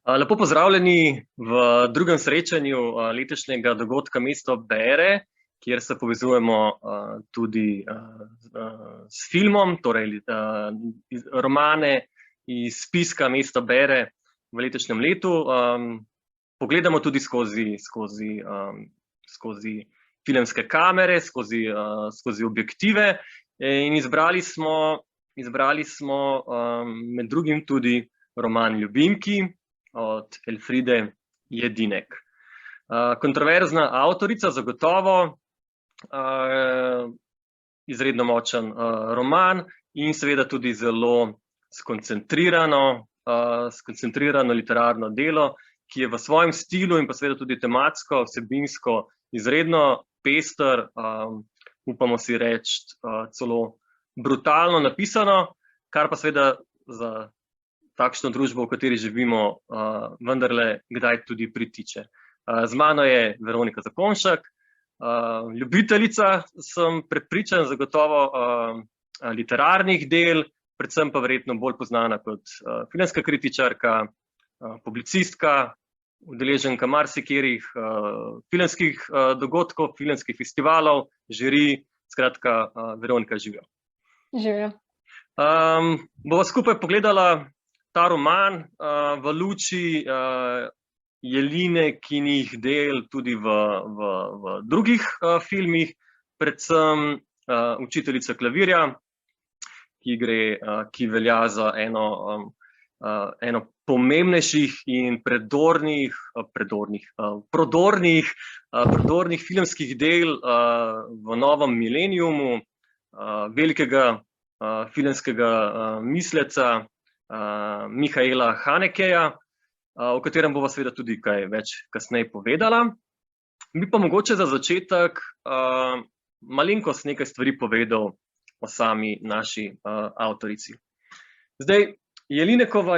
Lepo pozdravljeni v drugem srečanju letošnjega dogodka Mesto bere, kjer se povezujemo tudi s filmom, torej romane iz spiska Mesto bere v letošnjem letu. Pogledamo tudi skozi filmske kamere, skozi objektive in izbrali smo med drugim tudi roman Ljubimki od Elfride Jedinek. Kontroverzna avtorica, zagotovo, izredno močen roman in seveda tudi zelo skoncentrirano literarno delo, ki je v svojem stilu in pa seveda tudi tematsko, vsebinsko izredno pester, upamo si reči celo brutalno napisano, kar pa seveda za takšno družbo, v kateri živimo, vendarle kdaj tudi pritiče. Z mano je Veronika Zakonjšek, ljubiteljica, sem prepričan, zagotovo literarnih del, predvsem pa verjetno bolj poznana kot filmska kritičarka, publicistka, udeleženka marsikaterih filmskih dogodkov, filmskih festivalov, žiri, skratka, Veronika, živjo. Živjo. Bova skupaj pogledala ta roman v luči Jelinekinih del tudi v drugih filmih, predvsem Učiteljica klavirja, ki velja za eno pomembnejših in prodornih filmskih del v novem mileniumu, velikega filmskega misleca Mihaela Hanekeja, o katerem bova seveda tudi kaj več kasneje povedala. Bi pa mogoče za začetek malenkost nekaj stvari povedal o sami naši avtorici. Zdaj, Jelinekova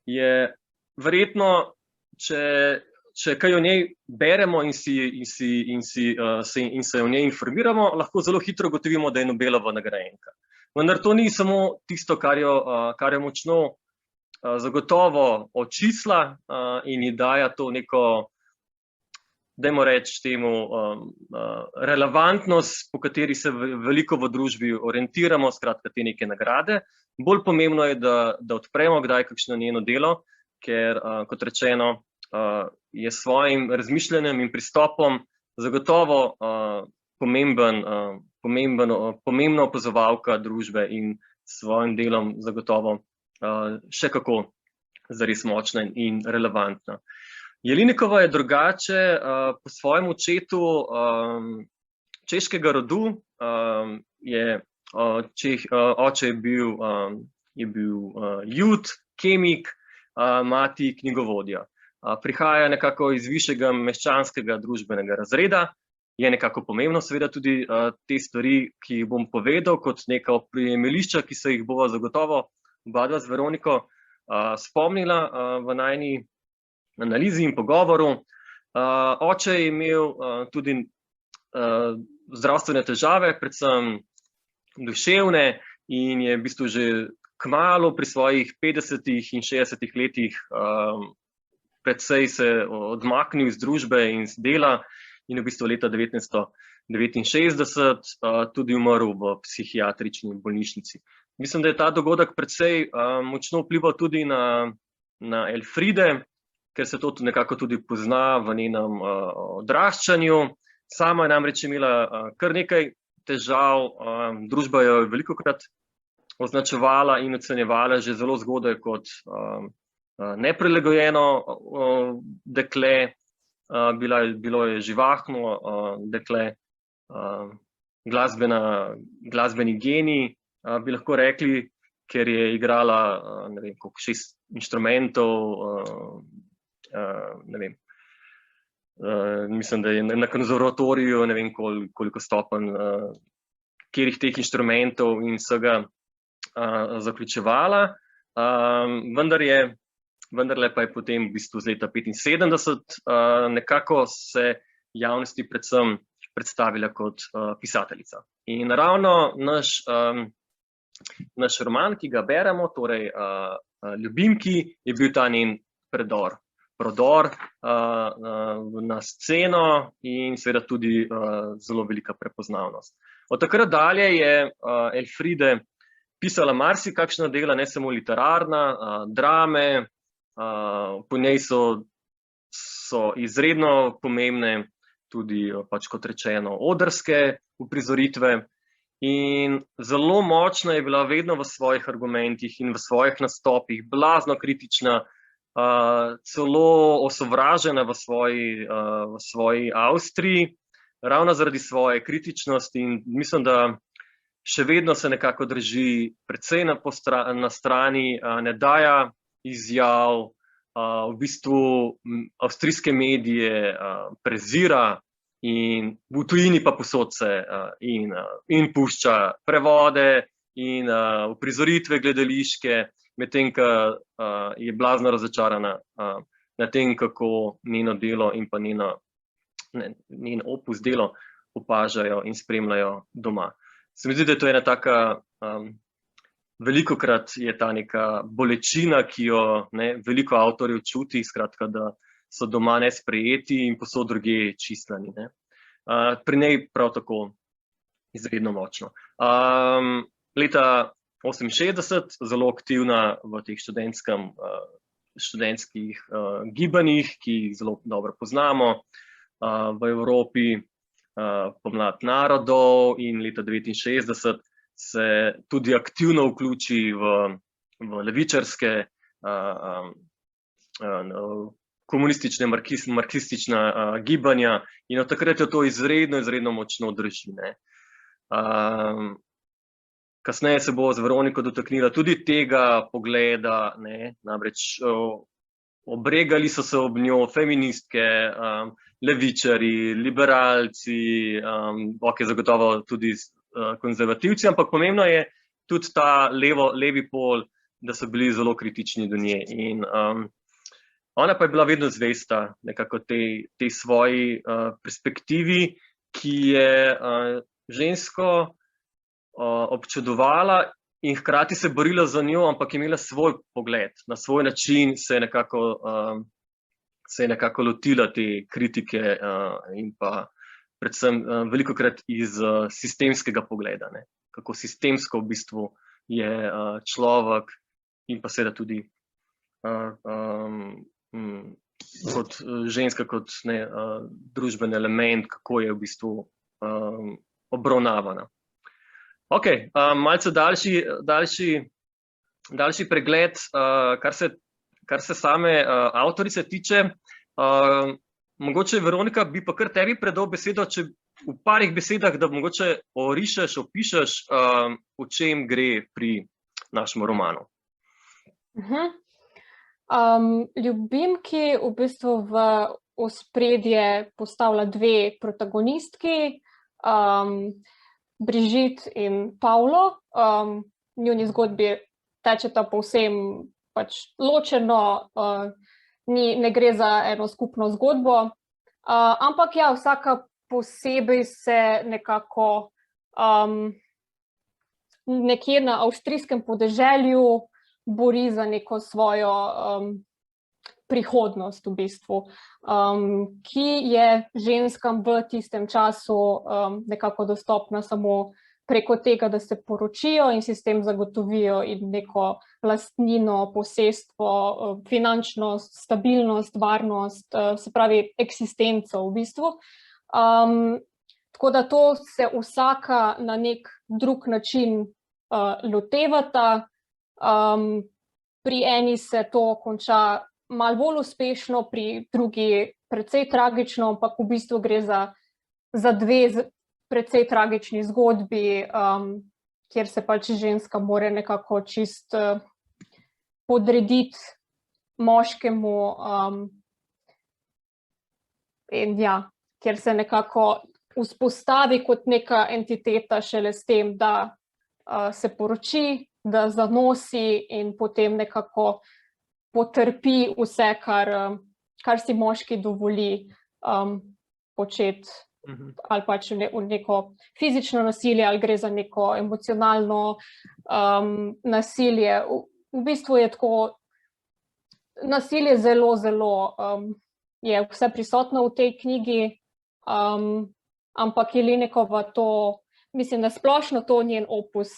je verjetno, če kaj o njej beremo in se o njej informiramo, lahko zelo hitro ugotovimo, da je Nobelova nagrajenka. Vendar to ni samo tisto, kar jo močno zagotovo očisla in ji daje to neko, dajmo reči temu, relevantnost, po kateri se veliko v družbi orientiramo, skratka te neke nagrade. Bolj pomembno je, da odpremo kdaj kakšno njeno delo, ker, kot rečeno, je s svojim razmišljanjem in pristopom zagotovo pomembna opazovalka družbe in s svojim delom zagotovo še kako zares močna in relevantna. Jelinekova je drugače po svojem očetu češkega rodu, oče je bil Jud, kemik, mati knjigovodja. Prihaja nekako iz višjega meščanskega družbenega razreda, je nekako pomembno seveda tudi te stvari, ki jih bom povedal, kot neka oprijemališča, ki se jih bova zagotovo obadva z Veroniko spomnila v najini analizi in pogovoru. Oče je imel tudi zdravstvene težave, predvsem duševne, in je v bistvu že kmalu pri svojih 50 in 60 letih precej se odmaknil iz družbe in z dela in v bistvu leta 1969 tudi umrl v psihiatrični bolnišnici. Mislim, da je ta dogodek precej močno vplival tudi na Elfride, ker se to nekako tudi pozna v njenem odraščanju. Sama je namreč imela kar nekaj težav, družba jo je velikokrat označevala in ocenjevala že zelo zgodaj kot neprilagojeno dekle, bilo je živahno dekle, glasbeni genij, bi lahko rekli, ker je igrala, ne vem, koliko 6 inštrumentov, ne vem, mislim, da je na konzervatoriju, ne vem koliko stopenj, katerih teh inštrumentov in vsega zaključevala, vendarle pa je potem v bistvu z leta 1975 nekako se javnosti predvsem predstavila kot pisateljica. In ravno naš roman, ki ga beremo, torej ljubimki, je bil ta njen prodor na sceno in seveda tudi zelo velika prepoznavnost. Od takrat dalje je Elfriede pisala marsikakšna dela, ne samo literarna, drame, po njej so izredno pomembne tudi, pač kot rečeno, odrske uprizoritve in zelo močna je bila vedno v svojih argumentih in v svojih nastopih, blazno kritična, celo osovražena v svoji Avstriji, ravno zaradi svoje kritičnosti in mislim, da še vedno se nekako drži predvsej na strani, ne daja izjav, v bistvu avstrijske medije prezira in v tujini pa povsod se in pušča prevode in uprizoritve gledališke, medtem ko je blazno razočarana na tem, kako njeno delo in pa njen opus delo opažajo in spremljajo doma. Se mi zdi, da je to ena taka, velikokrat je ta neka bolečina, ki jo veliko avtorjev čuti, skratka, da so doma nesprejeti in povsod drugje čislani. Pri njej prav tako izredno močno. Leta 1968, zelo aktivna v teh študentskih gibanjih, ki jih zelo dobro poznamo v Evropi, Pomlad narodov in leta 1969 se tudi aktivno vključi v levičarske, komunistične, marksistična gibanja in od takrat jo to izredno močno drži. Kasneje se bo z Veroniko dotaknila tudi tega pogleda, namreč obregali so se ob njo feministke, levičari, liberalci, zagotovo tudi konzervativci, ampak pomembno je tudi ta levi pol, da so bili zelo kritični do nje. In ona pa je bila vedno zvesta nekako tej svoji perspektivi, ki je žensko občudovala in hkrati se borila za njo, ampak je imela svoj pogled, na svoj način se je nekako lotila te kritike in pa predvsem velikokrat iz sistemskega pogleda, kako sistemsko v bistvu je človek in pa seveda tudi kot ženska, kot družben element, kako je v bistvu obravnavana. Ok, malce daljši pregled, kar se same avtorice tiče. Mogoče, Veronika, bi pa kar tebi predal besedo, če v parih besedah, da mogoče opišeš, o čem gre pri našem romanu. Ljubimki v bistvu v ospredje postavlja dve protagonistki, Brigitte in Paulo. Njuni zgodbi tečeta povsem ločeno, ne gre za eno skupno zgodbo, ampak ja, vsaka posebej se nekako nekje na avstrijskem podeželju bori za neko svojo prihodnost v bistvu, ki je ženskam v tistem času nekako dostopna samo preko tega, da se poročijo in si s tem zagotovijo in neko lastnino, posestvo, finančno stabilnost, varnost, se pravi eksistenco v bistvu. Tako da to se vsaka na nek drug način lotevata. Pri eni se to konča malo bolj uspešno, pri drugi precej tragično, ampak v bistvu gre za dve precej tragični zgodbi, kjer se ženska mora nekako čist podrediti moškemu in ja, kjer se nekako vzpostavi kot neka entiteta šele s tem, da se poroči, da zanosi in potem nekako potrpi vse, kar si moški dovoli početi, ali v neko fizično nasilje, ali gre za neko emocionalno nasilje. v bistvu je tako, nasilje zelo, je vse prisotno v tej knjigi, ampak Jelinek-ova to, mislim, da splošno to njen opus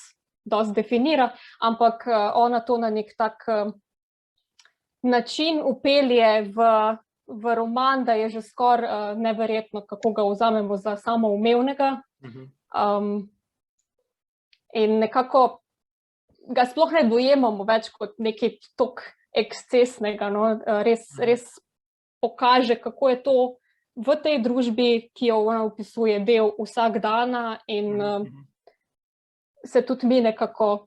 dosti definira, ampak ona to na nek tak način upelje v roman, da je že skoraj neverjetno, kako ga vzamemo za samoumevnega. In nekako ga sploh ne dojemamo več kot nekaj tok ekscesnega, no? Res pokaže, kako je to v tej družbi, ki jo ona opisuje, del vsak dana in se tudi mi nekako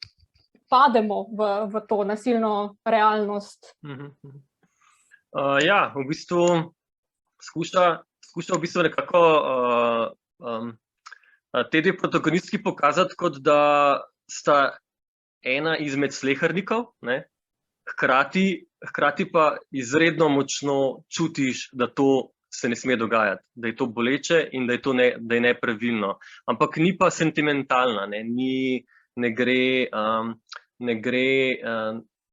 pademo v to nasilno realnost. Ja, v bistvu skuša v bistvu nekako te dve protagonistki pokazati, kot da sta ena izmed slehernikov, ne? Hkrati pa izredno močno čutiš, da to se ne sme dogajati, da je to boleče in da je nepravilno. Ampak ni pa sentimentalna,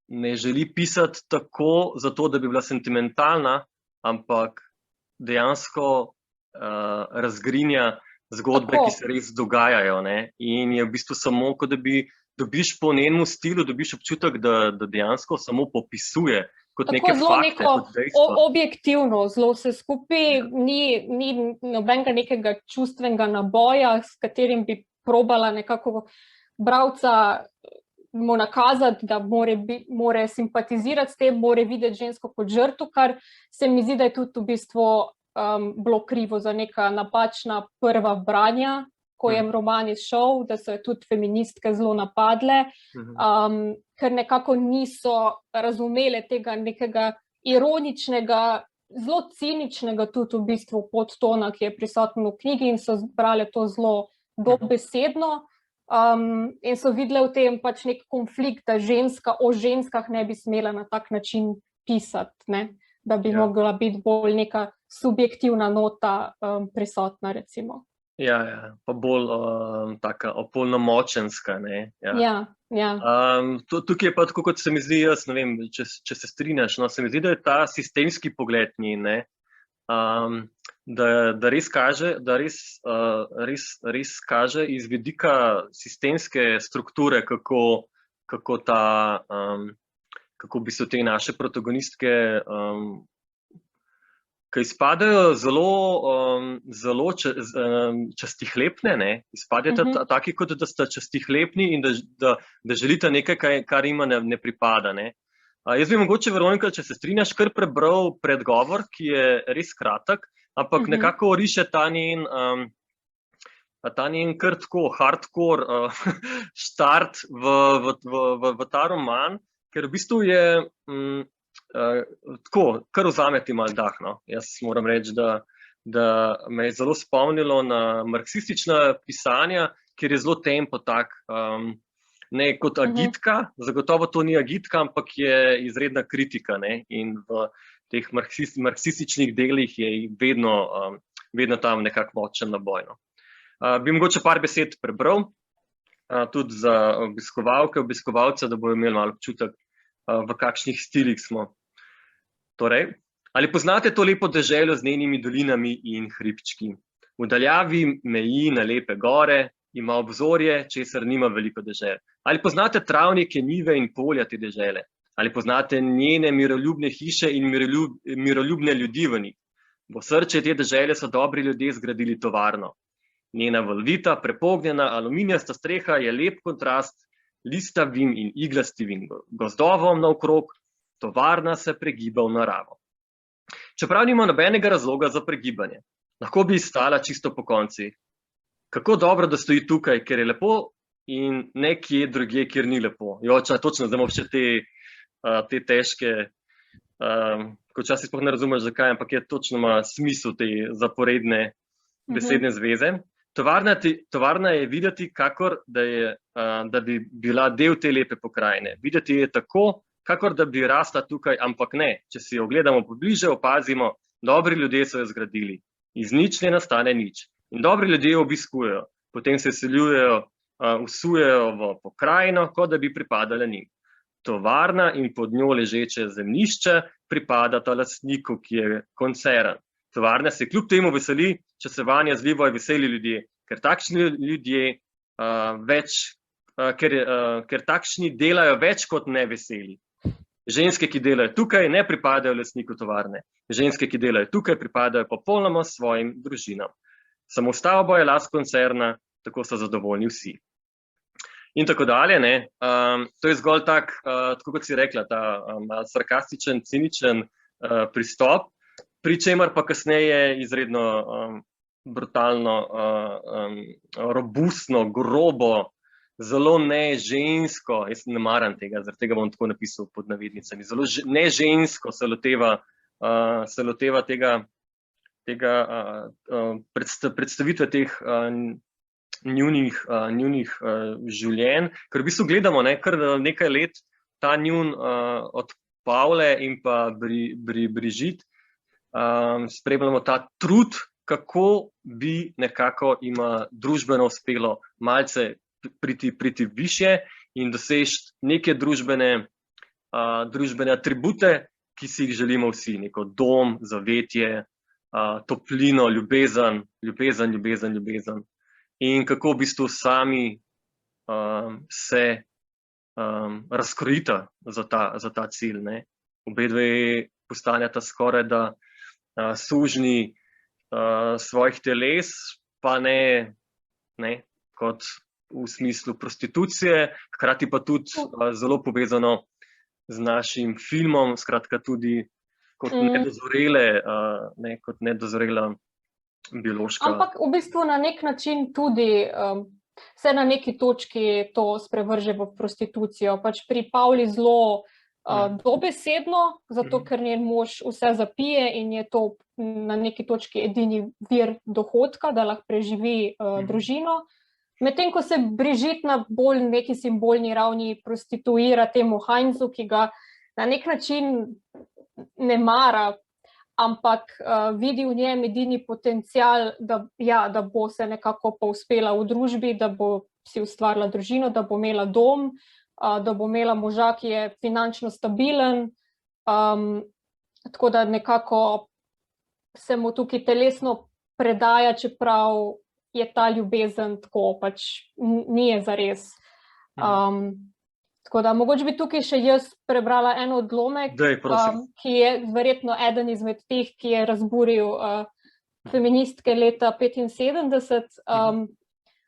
ne želi pisati tako zato, da bi bila sentimentalna, ampak dejansko razgrinja zgodbe, ki se res dogajajo, ne? In je v bistvu samo, kot da dobiš po njenemu stilu, dobiš občutek, da dejansko samo popisuje kot neke fakte, kot dejstva. Objektivno, zelo vse skupaj, ni nobenega nekega čustvenega naboja, s katerim bi probala nekako bralca mu nakazati, da more simpatizirati s tem, more videti žensko kot žrtev, kar se mi zdi, da je tudi v bistvu bilo krivo za neka napačna prva branja, ko je roman izšel, da so tudi feministke zelo napadle, ker nekako niso razumele tega nekega ironičnega, zelo ciničnega tudi v bistvu podtona, ki je prisoten v knjigi in so brale to zelo dobesedno in so videle v tem pač nek konflikt, da ženska o ženskah ne bi smela na tak način pisati, ne? Da bi mogla biti bolj neka subjektivna nota prisotna, recimo. Ja, pa bolj taka opolnomočenska, ne? Ja. Tukaj je pa tako, kot se mi zdi, jaz ne vem, če se strinjaš, no, se mi zdi, da je ta sistemski pogled njen, ne? Da res kaže, res kaže iz vidika sistemske strukture, kako v bistvu te naše protagonistke, ki izpadajo zelo častihlepne, ne? Izpadajo taki, kot da sta častihlepni in da želite nekaj, kar jima ne pripada, ne? Jaz bi mogoče, Veronika, če se strinjaš, kar prebral predgovor, ki je res kratek, ampak nekako riše ta njen kar tako hardcore štart v ta roman, ker v bistvu je tako, kar vzame ti malo dah, no. Jaz moram reči, da me je zelo spomnilo na marksistična pisanja, kjer je zelo tempo tak, ne kot agitka, zagotovo to ni agitka, ampak je izredna kritika, ne, in v teh marksističnih delih je vedno tam nekako močen naboj, no. Bi mogoče par besed prebral, tudi za obiskovalce, da bodo imeli malo občutek, v kakšnih stilih smo. Torej, ali poznate to lepo deželo z njenimi dolinami in hribčki? V daljavi meji na lepe gore, ima obzorje, česar nima veliko dežel. Ali poznate travnike, njive in polja te dežele? Ali poznate njene miroljubne hiše in miroljubne ljudi v njih? V osrčje te dežele so dobri ljudje zgradili tovarno. Njena valovita, prepognjena, aluminijasta streha je lep kontrast listavim in iglastivim gozdovom naokrog, tovarna se pregiba v naravo. Čeprav nima nobenega razloga za pregibanje, lahko bi stala čisto po konci. Kako dobro, da stoji tukaj, ker je lepo in nekje drugje, kjer ni lepo. Točno, zdaj imamo še te težke, ko včasih sploh ne razumeš zakaj, ampak je točno ima smisel te zaporedne besedne zveze. Tovarna je videti, kakor da bi bila del te lepe pokrajine. Videti je tako, kakor da bi rasla tukaj, ampak ne. Če si jo ogledamo pobliže, opazimo, dobri ljudje so jo zgradili. Iz nič ne nastane nič. In dobri ljudje jo obiskujejo, potem se seljujejo, vsujejo v pokrajino, kot da bi pripadale njim. tovarna in pod njo ležeče zemljišče pripadata lastniku, ki je koncern. Tovarna se kljub temu veseli, če se vanje zlivajo veseli ljudje, ker takšni ljudje ker takšni delajo več kot neveseli. Ženske, ki delajo tukaj, ne pripadajo lastniku tovarne. Ženske, ki delajo tukaj, pripadajo popolnoma svojim družinam. Samo stavba je last koncerna, tako so zadovoljni vsi. In tako dalje, ne. To je zgolj tako kot si rekla, ta sarkastičen, ciničen pristop, pri čemer pa kasneje izredno brutalno, robustno, grobo, zelo nežensko, jaz ne maram tega, zaradi tega bom tako napisal pod navednicami, zelo nežensko se loteva tega predstavitve teh njunih življenj, ker v bistvu gledamo, kar nekaj let ta njun od Pavle in pa Brigitte spremljamo ta trud, kako bi nekako ima družbeno uspelo malce priti višje in doseči neke družbene atribute, ki si jih želimo vsi, neko dom, zavetje, toplino, ljubezen. In kako v bistvu sami se razkrojita za ta cilj, ne. Obedve postaneta skoraj da sužnji svojih teles, pa ne kot v smislu prostitucije, hkrati pa tudi zelo povezano z našim filmom, skratka tudi kot nedozorela biološka. Ampak v bistvu na nek način tudi se na neki točki to sprevrže v prostitucijo. Pač pri Pavli zelo dobesedno, zato ker njen mož vse zapije in je to na neki točki edini vir dohodka, da lahko preživi družino. Medtem ko se Brigitte na bolj neki simbolni ravni prostituira temu Heinzu, ki ga na nek način ne mara, ampak vidi v njem edini potencial, da bo se nekako povzpela v družbi, da bo si ustvarila družino, da bo imela dom, da bo imela moža, ki je finančno stabilen, tako da nekako se mu tukaj telesno predaja, čeprav je ta ljubezen tako, pač ni je zares. Tako da mogoče bi tukaj še jaz prebrala en odlomek, ki je verjetno eden izmed teh, ki je razburil feministke leta 1975.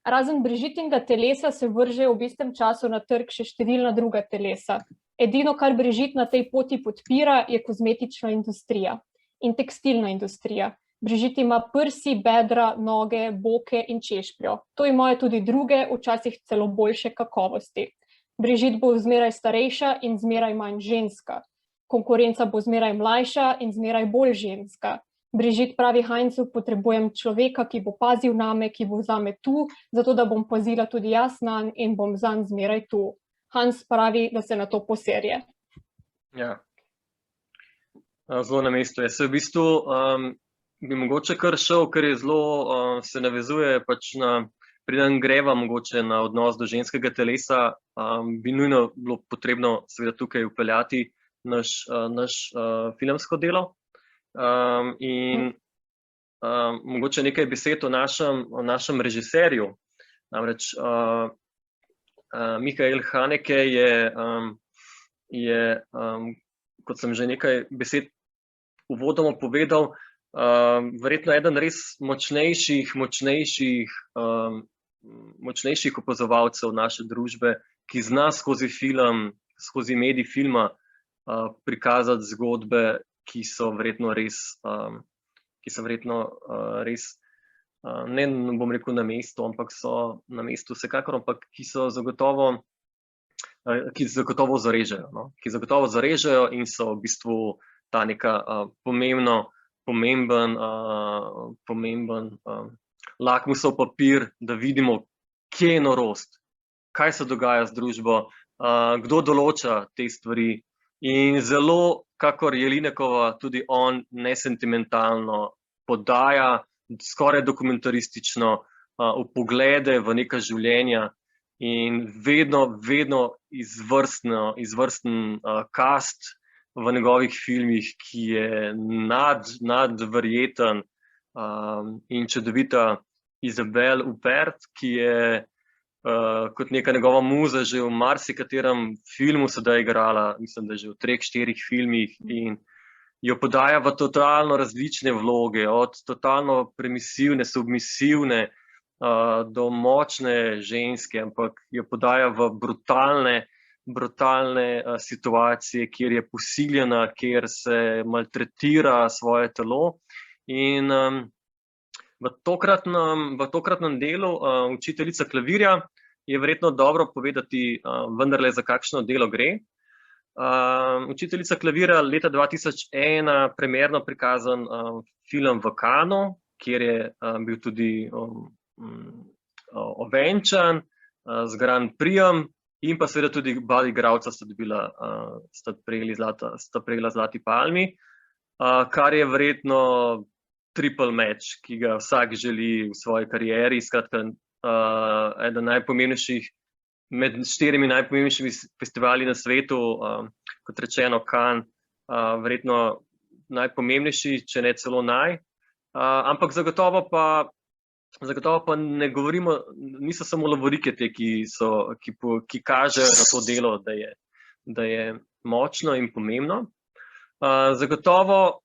Razen Brigittinega telesa se vržejo v istem času na trg še številna druga telesa. Edino, kar Brigitte na tej poti podpira, je kozmetična industrija in tekstilna industrija. Brigitte ima prsi, bedra, noge, boke in češpljo. To imajo tudi druge, včasih celo boljše kakovosti. Brigitte bo zmeraj starejša in zmeraj manj ženska. Konkurenca bo zmeraj mlajša in zmeraj bolj ženska. Brigitte pravi Heinzu, potrebujem človeka, ki bo pazil name, ki bo zame tu, zato da bom pazila tudi jaz nanj in bom zanj zmeraj tu. Heinz pravi, da se na to poserje. Ja, zelo na mestu je. Se v bistvu bi mogoče kar šel, ker je zelo, se navezuje pač na, preden greva mogoče na odnos do ženskega telesa, bi nujno bilo potrebno seveda tukaj vpeljati naš filmsko delo. In mogoče nekaj besed o našem režiserju. Namreč Michael Haneke je, kot sem že nekaj besed uvodoma povedal, verjetno eden res močnejših opazovalcev naše družbe, ki zna skozi film, skozi medij filma prikazati zgodbe, ki so verjetno res, ne bom rekel na mestu, ampak so na mestu vsekakor, ampak ki zagotovo zarežejo, no? Ki zagotovo zarežejo in so v bistvu ta neka pomemben lakmusov papir, da vidimo, kje je norost, kaj se dogaja z družbo, kdo določa te stvari. In zelo, kakor Jelinekova, tudi on nesentimentalno podaja, skoraj dokumentaristično, vpoglede v neka življenja in vedno izvrsten cast v njegovih filmih, ki je nadverjeten, in čudovita Isabelle Huppert, ki je kot neka njegova muza že v marsikaterem filmu sedaj igrala, mislim, da že v 3-4 filmih, in jo podaja v totalno različne vloge, od totalno permisivne, submisivne do močne ženske, ampak jo podaja v brutalne situacije, kjer je posiljena, kjer se maltretira svoje telo. In v tokratnem delu Učiteljica klavirja je verjetno dobro povedati vendarle, za kakšno delo gre. Učiteljica klavirja leta 2001 premierno prikazan film v Cannesu, kjer je bil tudi ovenčan z Grand Prixem, in pa seveda tudi oba igralca sta prejela Zlati palmi, kar je verjetno triple match, ki ga vsak želi v svoji karieri. Skratka, eden najpomembnejših, med 4 najpomembnejšimi festivali na svetu, kot rečeno Cannes, verjetno najpomembnejši, če ne celo ampak zagotovo pa ne govorimo, niso samo lovorike te, ki kažejo na to delo, da je močno in pomembno. Zagotovo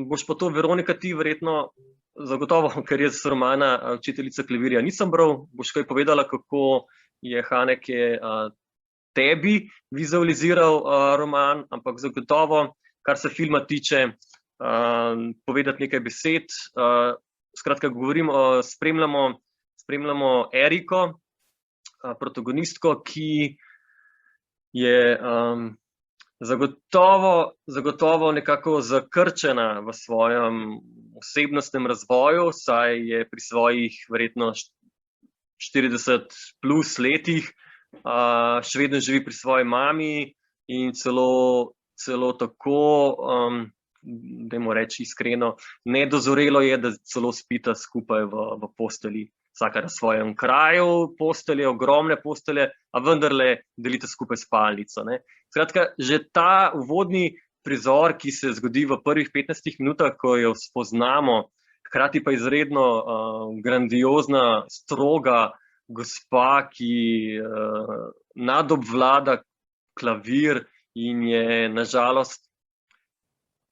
boš pa to, Veronika, ti verjetno, zagotovo, ker jaz romana Učiteljica klavirja nisem bral, boš kaj povedala, kako je Haneke tebi vizualiziral roman, ampak zagotovo, kar se filma tiče, povedati nekaj besed. Skratka, spremljamo Eriko, protagonistko, ki je zagotovo nekako zakrčena v svojem osebnostnem razvoju, saj je pri svojih verjetno 40 plus letih še vedno živi pri svoji mami in celo tako, dajmo reči iskreno, nedozorelo je, da celo spita skupaj v postelji. Vsaka na svojem kraju postelje, ogromne postelje, a vendarle delite skupaj spalnico. Skratka, že ta uvodni prizor, ki se zgodi v prvih 15 minutah, ko jo spoznamo, hkrati pa izredno grandiozna, stroga gospa, ki nadobvlada klavir in je nažalost,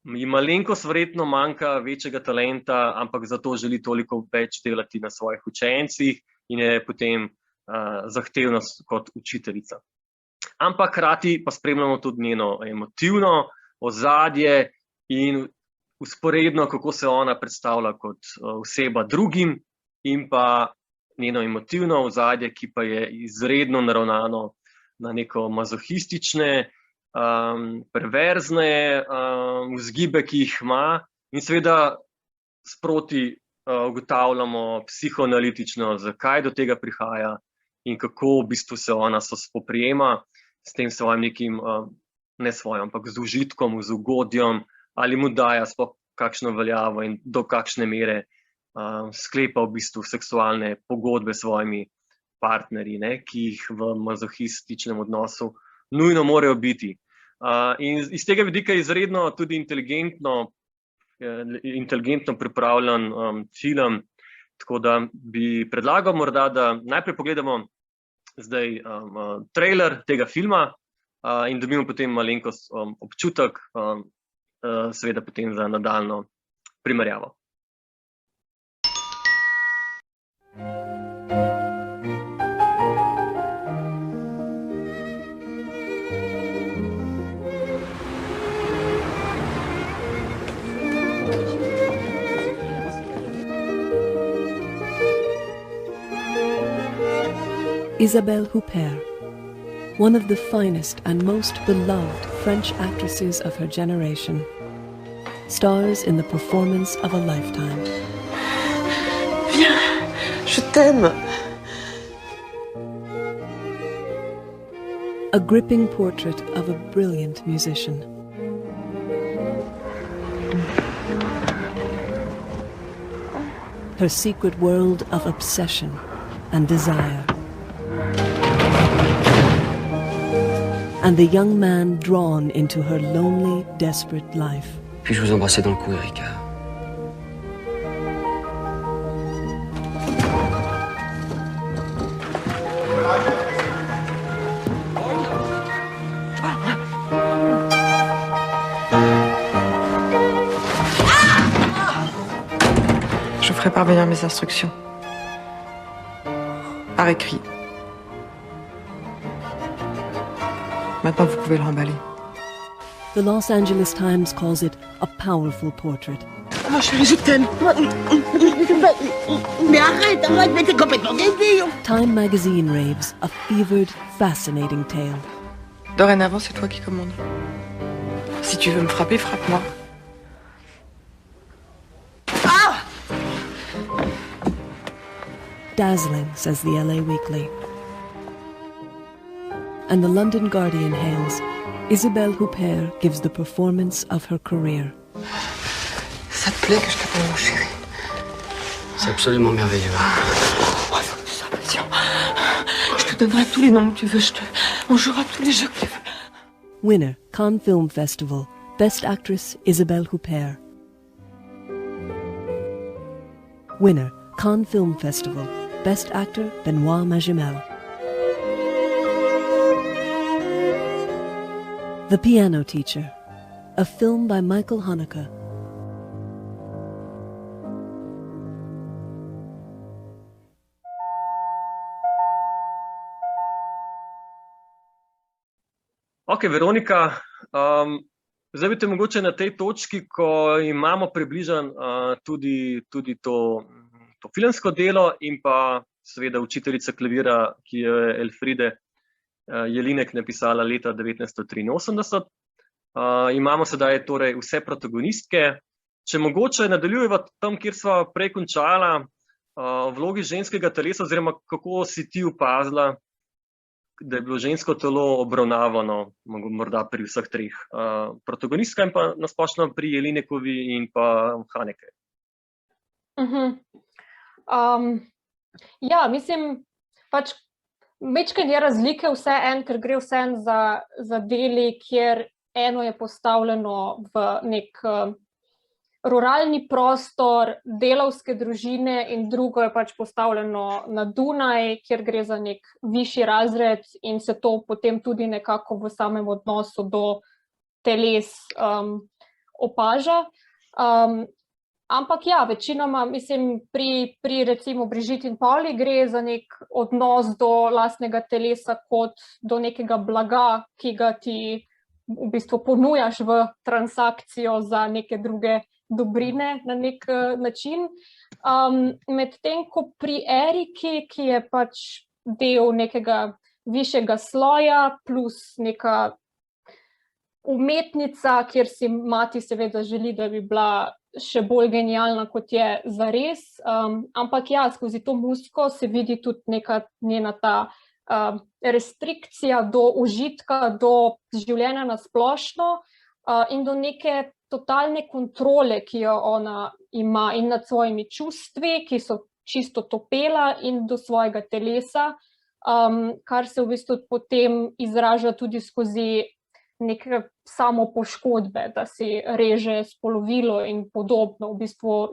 ji malenkost verjetno manjka večjega talenta, ampak zato želi toliko več delati na svojih učencih in je potem zahtevna kot učiteljica. Ampak hkrati pa spremljamo tudi njeno emotivno ozadje in vzporedno, kako se ona predstavlja kot oseba drugim, in pa njeno emotivno ozadje, ki pa je izredno naravnano na neko mazohistične, perverzne vzgibe, ki jih ima, in seveda sproti ugotavljamo psihoanalitično, zakaj do tega prihaja in kako v bistvu se ona spoprijema s tem svojim nekim, ne svojim, ampak z užitkom, z ugodjem, ali mu daja sploh kakšno veljavo in do kakšne mere sklepa v bistvu seksualne pogodbe s svojimi partnerji, ki jih v mazohističnem odnosu nujno morajo biti. In iz tega vidika je izredno tudi inteligentno pripravljen film, tako da bi predlagal morda, da najprej pogledamo zdaj trailer tega filma in dobimo potem malenkost občutek, seveda potem za nadaljnjo primerjavo. Isabelle Huppert, one of the finest and most beloved French actresses of her generation, stars in the performance of a lifetime. Viens, je t'aime. A gripping portrait of a brilliant musician. Her secret world of obsession and desire. and the young man drawn into her lonely, desperate life. Puis-je vous embrasser dans le cou, Erika? Je ferai parvenir mes instructions. Par écrit. Maintenant, vous pouvez le remballer. The Los Angeles Times calls it a powerful portrait. Oh chérie, je t'aime. Mais arrête, mais t'es complètement débile. Time magazine raves a fevered, fascinating tale. Dorénavant, c'est toi qui commandes. Si tu veux me frapper, frappe-moi. Dazzling, says the LA Weekly. And the London Guardian hails, Isabelle Huppert gives the performance of her career. Ça te plaît que je t'appelle mon chéri? C'est absolument merveilleux. Oh, il faut que tu sois patient. Je te donnerai tous les noms que tu veux. On jouera tous les jeux que tu veux. Winner, Cannes Film Festival, Best Actress Isabelle Huppert. Winner, Cannes Film Festival, Best Actor Benoît Magimel. The Piano Teacher, a film by Michael Haneke. Ok, Veronika, zdaj bi te mogoče na tej točki, ko imamo približan tudi to filmsko delo in pa seveda učiteljica klavira, ki je Elfriede Jelinek napisala leta 1983. Imamo sedaj torej vse protagonistke. Če mogoče nadaljujeva tam, kjer sva prej končala, v vlogi ženskega telesa, oziroma kako si ti opazila, da je bilo žensko telo obravnavano, morda pri vseh treh protagonistkah in pa nasplošno pri Jelinekovi in pa Haneke. Ja, mislim, pač majčkeno je razlike vseeno, ker gre vseeno za deli, kjer eno je postavljeno v nek ruralni prostor delavske družine in drugo je pač postavljeno na Dunaj, kjer gre za nek višji razred in se to potem tudi nekako v samem odnosu do teles opaža. Ampak ja, večinoma, mislim, pri recimo Brigitte in Pauli gre za nek odnos do lastnega telesa kot do nekega blaga, ki ga ti v bistvu ponujaš v transakcijo za neke druge dobrine na nek način. Medtem ko pri Eriki, ki je pač del nekega višjega sloja, plus neka umetnica, kjer si mati seveda želi, da bi bila še bolj genialna, kot je zares. Ampak ja, skozi to muziko se vidi tudi neka njena ta restrikcija do užitka, do življenja na splošno in do neke totalne kontrole, ki jo ona ima in nad svojimi čustvi, ki so čisto topela, in do svojega telesa, kar se v bistvu potem izraža tudi skozi neke samopoškodbe, da si reže spolovilo in podobno. V bistvu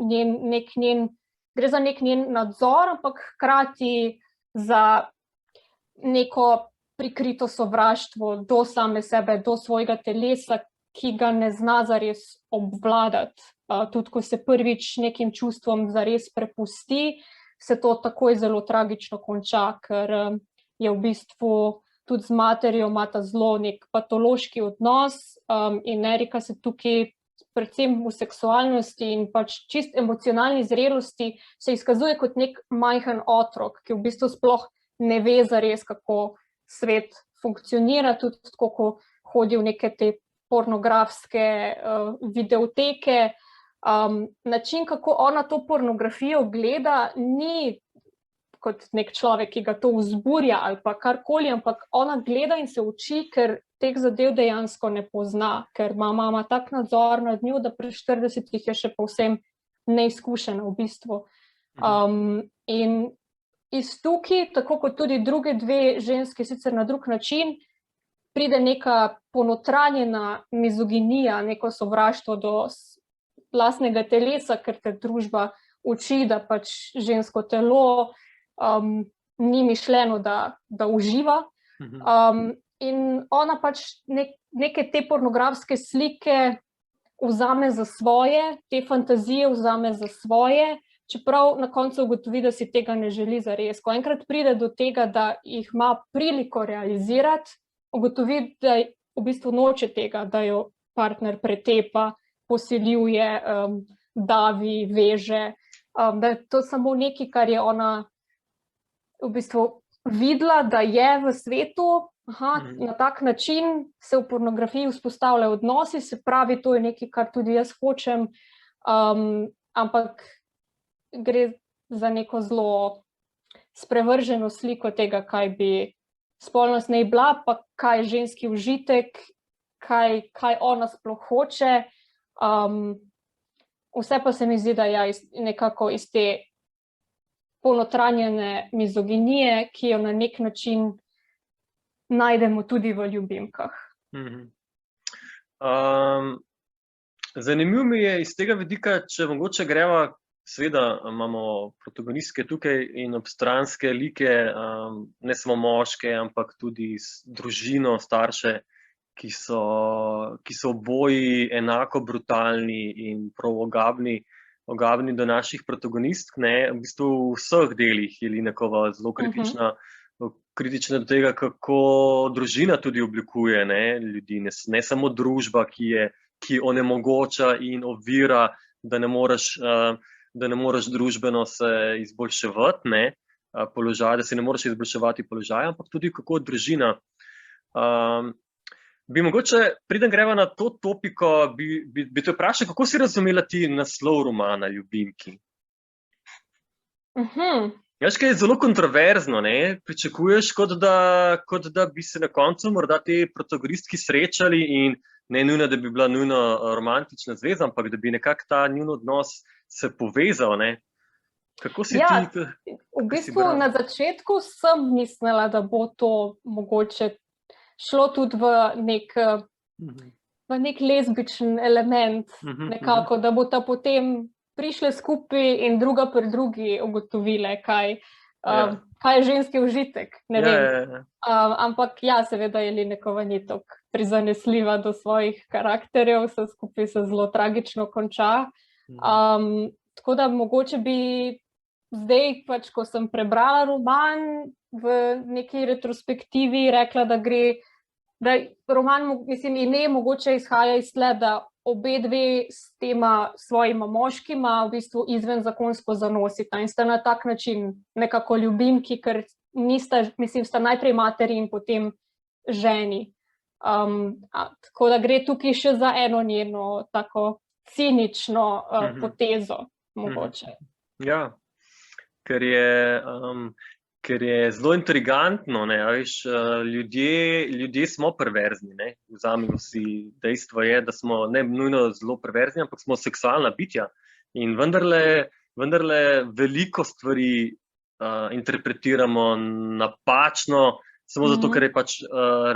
gre za nek njen nadzor, ampak hkrati za neko prikrito sovraštvo do same sebe, do svojega telesa, ki ga ne zna zares obvladati. Tudi ko se prvič nekim čustvom zares prepusti, se to takoj zelo tragično konča, ker je v bistvu tudi z materjo imata zelo nek patološki odnos in Erika se tukaj predvsem v seksualnosti in pač čist emocionalni zrelosti se izkazuje kot nek majhen otrok, ki v bistvu sploh ne ve zares, kako svet funkcionira, tudi tako, ko hodi v neke te pornografske videoteke. Način, kako ona to pornografijo gleda, ni kot nek človek, ki ga to vzburja ali pa karkoli, ampak ona gleda in se uči, ker teh zadev dejansko ne pozna, ker ima mama tak nadzor nad njo, da pri 40-ih je še povsem neizkušena v bistvu. In iz tukaj, tako kot tudi druge dve ženske, sicer na drug način, pride neka ponotranjena mizoginija, neko sovraštvo do lastnega telesa, ker te družba uči, da pač žensko telo ni mišljeno, da uživa. In ona pač neke te pornografske slike vzame za svoje, te fantazije vzame za svoje, čeprav na koncu ugotovi, da si tega ne želi zares. Ko enkrat pride do tega, da jih ima priliko realizirati, ugotovi, da v bistvu noče tega, da jo partner pretepa, posiljuje, davi, veže, da je to samo nekaj, kar je ona v bistvu videla, da je v svetu. Na tak način se v pornografiji vzpostavljajo odnosi, se pravi, to je nekaj, kar tudi jaz hočem, ampak gre za neko zelo sprevrženo sliko tega, kaj bi spolnost naj bila, pa kaj je ženski užitek, kaj ona sploh hoče. Vse pa se mi zdi, da je nekako iz te ponotranjene mizoginije, ki jo na nek način najdemo tudi v ljubimkah. Zanimivo mi je iz tega vidika, če mogoče greva, seveda imamo protagonistke tukaj in obstranske like, ne samo moške, ampak tudi družino, starše, ki so oboji enako brutalni in prav ogabni do naših protagonistk, ne, v bistvu v vseh delih je Linekova zelo kritična do tega, kako družina tudi oblikuje ljudi, ne samo družba, ki onemogoča in ovira, da ne moreš družbeno se izboljševati, položaj, da se ne moreš izboljševati položaj, ampak tudi kako družina. Bi mogoče, preden greva na to topiko, bi te vprašal, kako si razumela ti naslov romana Ljubimki? Veš, kaj je zelo kontroverzno, ne? Pričakuješ, kot da bi se na koncu morda te protagonistki srečali in ne nujno, da bi bila nujno romantična zveza, ampak da bi nekako ta njun odnos se povezal, ne? Kako si ti? V bistvu na začetku sem mislila, da bo to mogoče šlo tudi v nek lezbičen element, nekako, da bo ta potem prišle skupaj in druga pri drugi ugotovile, kaj je ženski užitek, ne vem. Ampak ja, seveda je Linekova ni tako prizanesljiva do svojih karakterjev, vse skupaj se zelo tragično konča. Tako da mogoče bi zdaj, pač, ko sem prebrala roman v neki retrospektivi, rekla, da roman, mislim, ime mogoče izhaja iz tle, da obe dve s tema svojima moškima v bistvu izvenzakonsko zanosita in sta na tak način nekako ljubimki, ker sta najprej materi in potem ženi. Tako da gre tukaj še za eno njeno tako cinično potezo, mogoče. Ja, ker je zelo intrigantno, veš, ljudje smo perverzni, ne, vzamemo si, dejstvo je, da smo ne nujno zelo perverzni, ampak smo seksualna bitja in vendarle veliko stvari interpretiramo napačno, samo zato, ker je pač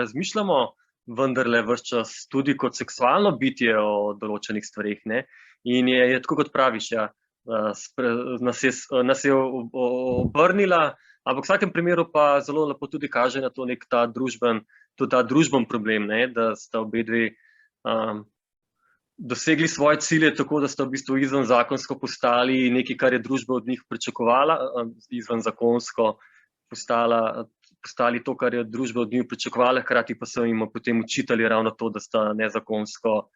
razmišljamo vendarle ves čas tudi kot seksualno bitje o določenih stvarih, ne, in je tako, kot praviš, ja, nas je obrnila. Ampak v vsakem primeru pa zelo lepo tudi kaže na to ta družben problem, ne? Da sta obe dve dosegli svoje cilje tako, da sta v bistvu izvenzakonsko postali nekaj, kar je družba od njih pričakovala, izvenzakonsko postali to, kar je družba od njih pričakovala, hkrati pa so jim potem učitali ravno to, da sta nezakonsko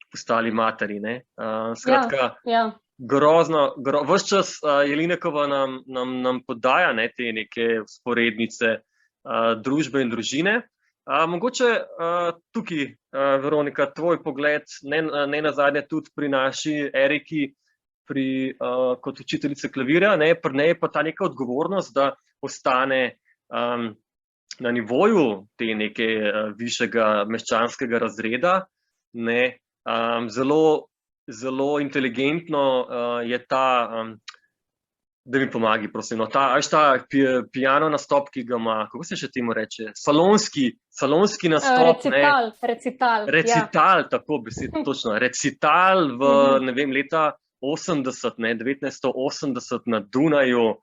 postali materi, ne? Skratka, grozno, ves čas je Linekova nam podaja te neke vzporednice družbe in družine. Mogoče tukaj, Veronika, tvoj pogled, ne nazadnje tudi pri naši Eriki, kot učiteljice klavirja, pri njej pa ta neka odgovornost, da ostane na nivoju te neke višjega meščanskega razreda, zelo inteligentno je ta da mi pomagi, prosim. No, ta piano nastop, ki ga ima, kako se še temu reče, salonski nastop. Recital, tako besed, točno. Recital v, ne vem, leta 80, 1980 na Dunaju,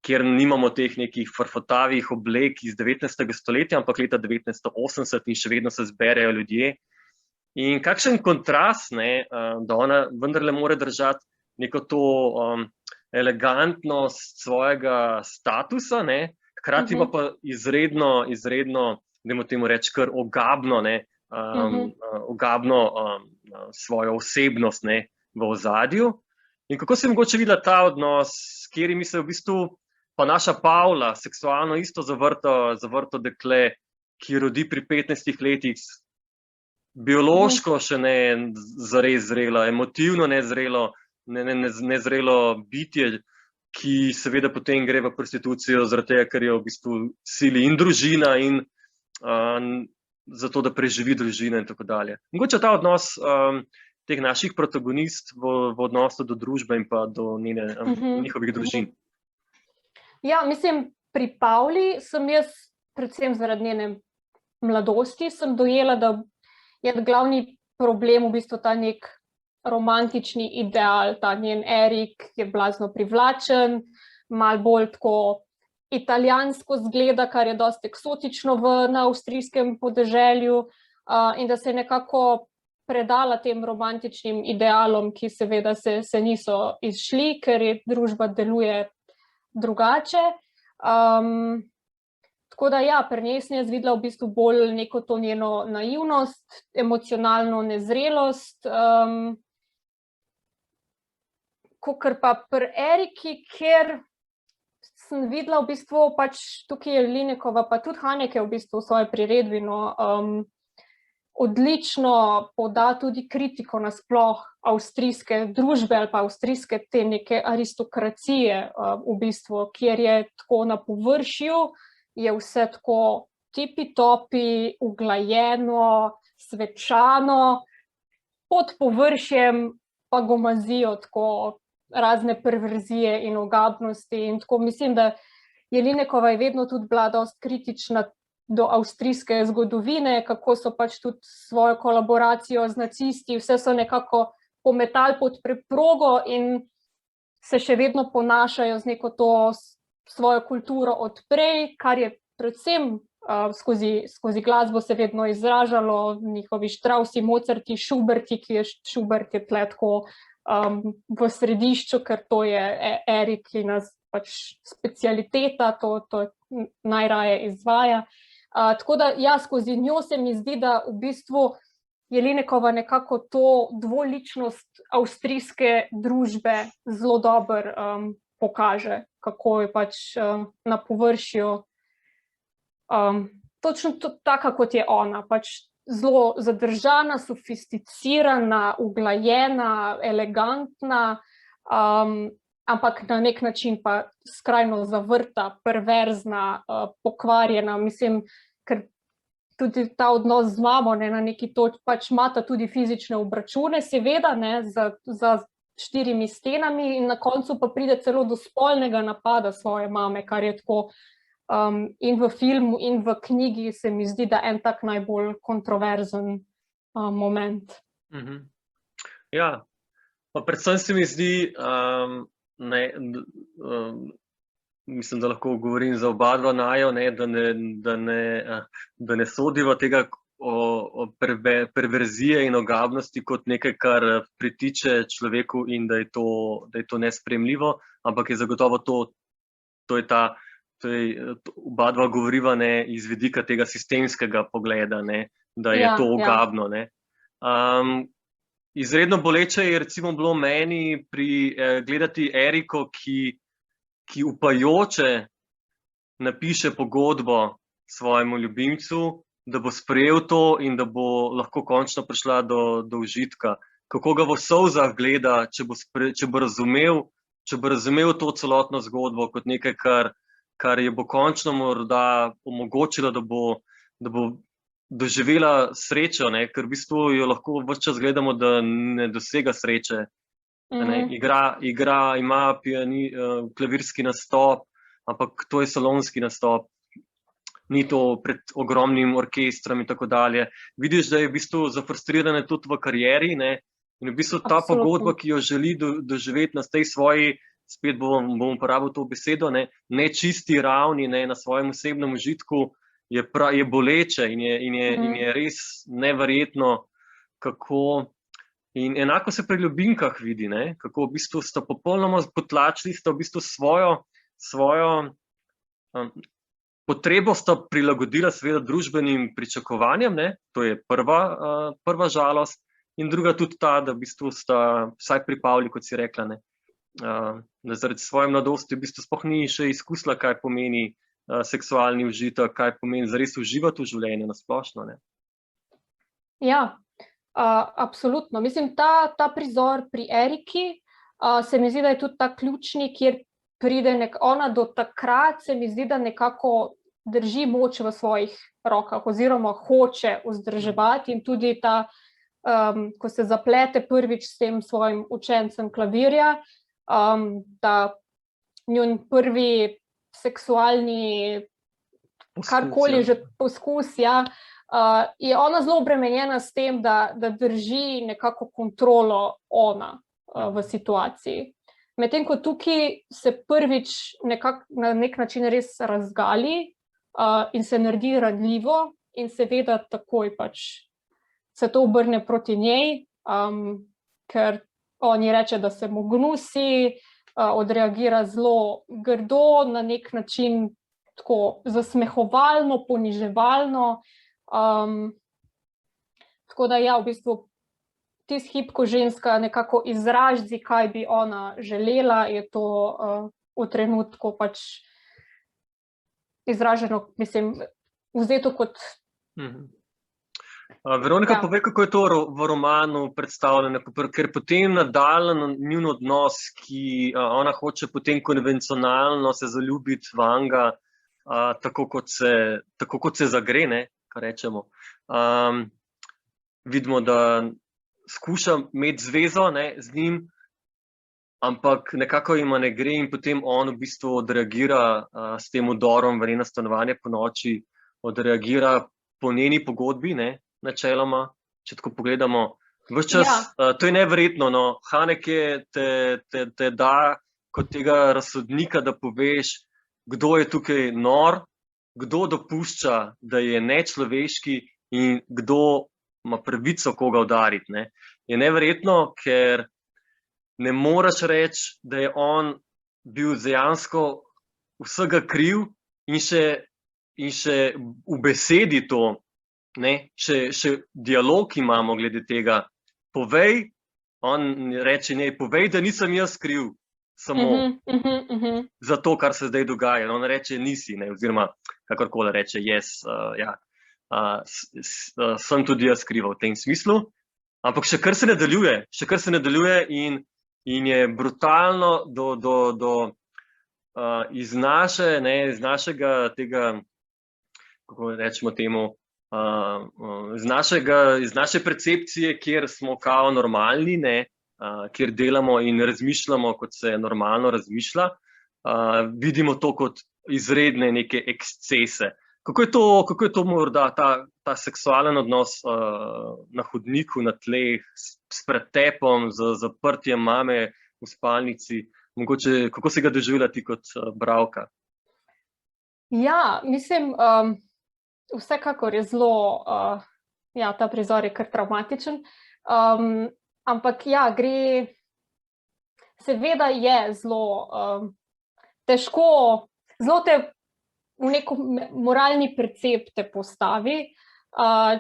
kjer nimamo teh nekih frfotavih oblek iz 19. stoletja, ampak leta 1980 in še vedno se zberejo ljudje. In kakšen kontrast, da ona vendarle more držati neko to elegantnost svojega statusa, hkrati pa izredno, dajmo temu reči, kar ogabno, ogabno svojo osebnost v ozadju. In kako se mogoče videla ta odnos, s katerimi se v bistvu pa naša Pavla, seksualno isto zavrto dekle, ki rodi pri 15 letih, biološko še ne zares zrelo, emotivno nezrelo, nezrelo bitje, ki seveda potem gre v prostitucijo zaradi tega, ker jo v bistvu sili in družina in zato, da preživi družina in tako dalje. Mogoče ta odnos teh naših protagonist v odnosu do družbe in pa do njihovih družin. Ja, mislim, pri Pavli sem jaz, predvsem zaradi njene mladosti, sem dojela, da je glavni problem v bistvu ta nek romantični ideal, ta njen Erik je blazno privlačen, malo bolj tako italijansko zgleda, kar je dosti eksotično na avstrijskem podeželju, in da se je nekako predala tem romantičnim idealom, ki seveda se niso izšli, ker je družba deluje drugače. Tako da ja, pri njej sem jaz videla v bistvu bolj neko to njeno naivnost, emocionalno nezrelost, kakor pa pri Eriki, kjer sem videla v bistvu pač tukaj je Linekova, pa tudi Haneke v bistvu v svoji priredbi, odlično poda tudi kritiko nasploh avstrijske družbe ali pa avstrijske te neke aristokracije v bistvu, kjer je tako na površju, je vse tako tipi-topi, uglajeno, svečano, pod površjem pa gomazijo tako razne perverzije in ogabnosti in tako mislim, da Jelinekova je vedno tudi bila dosti kritična do avstrijske zgodovine, kako so pač tudi svojo kolaboracijo z nacisti, vse so nekako pometali pod preprogo in se še vedno ponašajo z neko to svojo kulturo od prej, kar je predvsem skozi glasbo se vedno izražalo, njihovi Štrausi, Mozarti, Schuberti, ki je Schubert je tle tako v središču, ker to je Erikina pač specialiteta, to najraje izvaja. Tako da ja, skozi njo se mi zdi, da v bistvu Jelinekova nekako to dvoličnost avstrijske družbe zelo dobro pokaže, kako je pač na površju točno taka, kot je ona, pač zelo zadržana, sofisticirana, uglajena, elegantna, ampak na nek način pa skrajno zavrta, perverzna, pokvarjena, mislim, ker tudi ta odnos z mamo na neki točki pač imata tudi fizične obračune, seveda, za 4 stenami in na koncu pa pride celo do spolnega napada svoje mame, kar je tako in v filmu in v knjigi se mi zdi, da en tak najbolj kontroverzen moment. Ja, pa predvsem se mi zdi, mislim, da lahko govorim za oba dva naju, da ne sodiva tega perverzije in ogabnosti kot nekaj, kar pritiče človeku in da je to nesprejemljivo, ampak je zagotovo to je ta, oba dva govoriva iz vidika tega sistemskega pogleda, da je to ogabno. Izredno boleče je recimo bilo meni gledati Eriko, ki upajoče napiše pogodbo svojemu ljubimcu, da bo sprejel to in da bo lahko končno prišla do užitka. Kako ga v solzah gleda, če bo razumel to celotno zgodbo kot nekaj, kar je bo končno morda omogočilo, da bo doživela srečo, ker v bistvu jo lahko ves čas gledamo, da ne dosega sreče ima klavirski nastop, ampak to je salonski nastop, ni to pred ogromnim orkestrom in tako dalje. Vidiš, da je v bistvu zafrustrirana tudi v karieri, ne? In v bistvu ta pogodba, ki jo želi doživeti na tej svoji, spet bom uporabil to besedo, ne čisti ravni, ne, na svojem osebnem užitku, je boleče in je res neverjetno, kako. In enako se pri ljubinkah vidi, ne, kako v bistvu sta popolnoma potlačili, sta v bistvu svojo potrebo sta prilagodila seveda družbenim pričakovanjem, ne, to je prva žalost, in druga tudi ta, da v bistvu sta, vsaj pri Pavli, kot si rekla, ne, da zaradi svoje mladosti v bistvu sploh ni še izkusila, kaj pomeni seksualni užitek, kaj pomeni zares uživati v življenju na splošno, ne. Ja, absolutno. Mislim, ta prizor pri Eriki se mi zdi, da je tudi ta ključni, kjer pride ona do takrat, se mi zdi, da nekako drži moč v svojih rokah oziroma hoče vzdrževati in tudi ta, ko se zaplete prvič s tem svojim učencem klavirja, ta njun prvi seksualni karkoli že poskus, ja, je ona zelo obremenjena s tem, da drži nekako kontrolo ona v situaciji. Medtem ko tukaj se prvič na nek način res razgali in se naredi ranljivo in seveda takoj pač se to obrne proti njej, ker on ji reče, da se mu gnusi, odreagira zelo grdo, na nek način tako zasmehovalno, poniževalno. Tako da ja, v bistvu tisti hip, ko ženska nekako izrazi, kaj bi ona želela, je to v trenutku pač izraženo, mislim, vzeto kot... Veronika, povej, kako je to v romanu predstavljeno, ker potem nadaljen njun odnos, ki ona hoče potem konvencionalno se zaljubiti vanga, tako kot se zagre, ne, kar rečemo. Vidimo, da skuša imeti zvezo, ne, z njim, ampak nekako jima ne gre in potem on v bistvu odreagira s tem udorom v njeno stanovanje po noči, odreagira po njeni pogodbi, ne, načeloma, če tako pogledamo. Ves čas, to je neverjetno, no, Haneke te da kot tega razsodnika, da poveš, kdo je tukaj nor, kdo dopušča, da je nečloveški in kdo ima pravico koga udariti, ne. Je neverjetno, ker ne moreš reči, da je on bil dejansko vsega kriv in še v besedi to, ne, še dialog imamo glede tega. Povej, on reče, ne, povej, da nisem jaz kriv, samo za to, kar se zdaj dogaja. On reče, nisi, ne, oziroma kakorkoli reče, jaz, ja. Sem tudi jaz kriva v tem smislu, ampak še kar se nadaljuje in je brutalno iz našega tega, kako rečemo temu, iz naše percepcije, kjer smo kao normalni, ne, kjer delamo in razmišljamo, kot se normalno razmišlja, vidimo to kot izredne neke ekscese. Kako je to morda ta seksualen odnos na hodniku, na tleh, s pretepom, z zaprtjem mame v spalnici, mogoče, kako si ga doživela ti kot bralka? Ja, mislim, vsekakor je zelo, ja, ta prizor je kar travmatičen, ampak ja, seveda je zelo težko, zelo te v neko moralni percep te postavi,